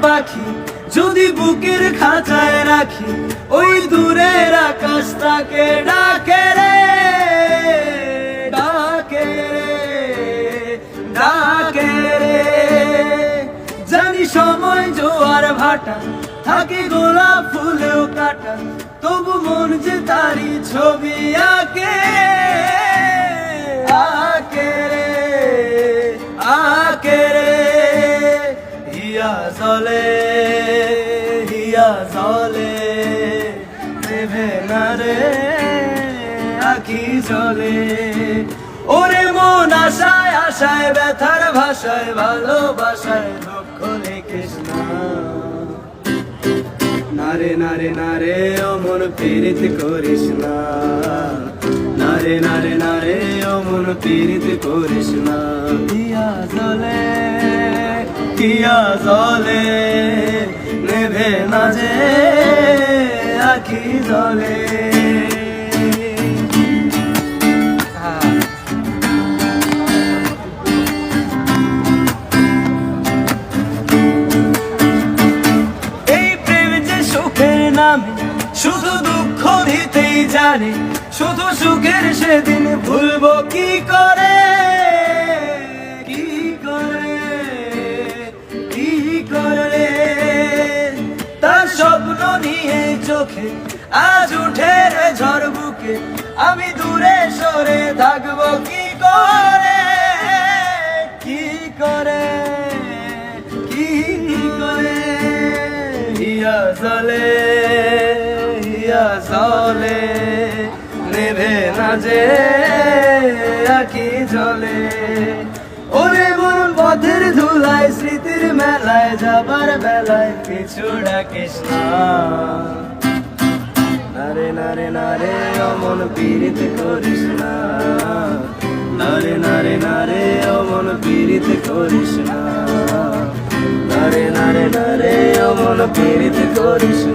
পাখি যদি বুকের খাঁচায় রাখি, ওই দূরের আকাশ তাকে ডাকে রে, ডাকে রে, ডাকে রে। জানি সময় জোয়ার ভাটা, থাকে গোলাপ ফুলেও কাটা, তবু মন যে তারি ছবি আঁকে, আঁকে রে, আঁকে রে। হিয়া জলে, হিয়া জলে, নেভে না রে আঁখি জলে। ওরে মন আশায় আশায়, ব্যথার ভাষায়, ভালোবাসায় দুঃখ লিখিস না। নারে নারে নারে ও মন পীড়িত করিস না, নারে নারে নারে ও মন পীড়িত করিস না। হিয়া জলে, হিয়া জলে, নেভে না যে আঁখি জলে। শুধু দুঃখ দিতেই জানে, শুধু সুখের সেদিন ভুলবো কি করে, কি করে, কি করে। তার স্বপ্ন নিয়ে চোখে আজ উঠে রে ঝড় বুকে, আমি দূরে সরে থাকবো কি করে, কি করে, কি করে। হিয়া জলে, হিয়া জলে, নেভে না যে আঁখি জলে। ওরে মন পথের ধুলায়, স্মৃতির মেলায়, যাবার বেলায় পিছু ডাকিস না। নারে নারে নারে ও মন পীড়িত করিস না, নারে নারে নারে ও মন পীড়িত করিস না, নারে নারে নারে ও মন পীড়িত করিস না।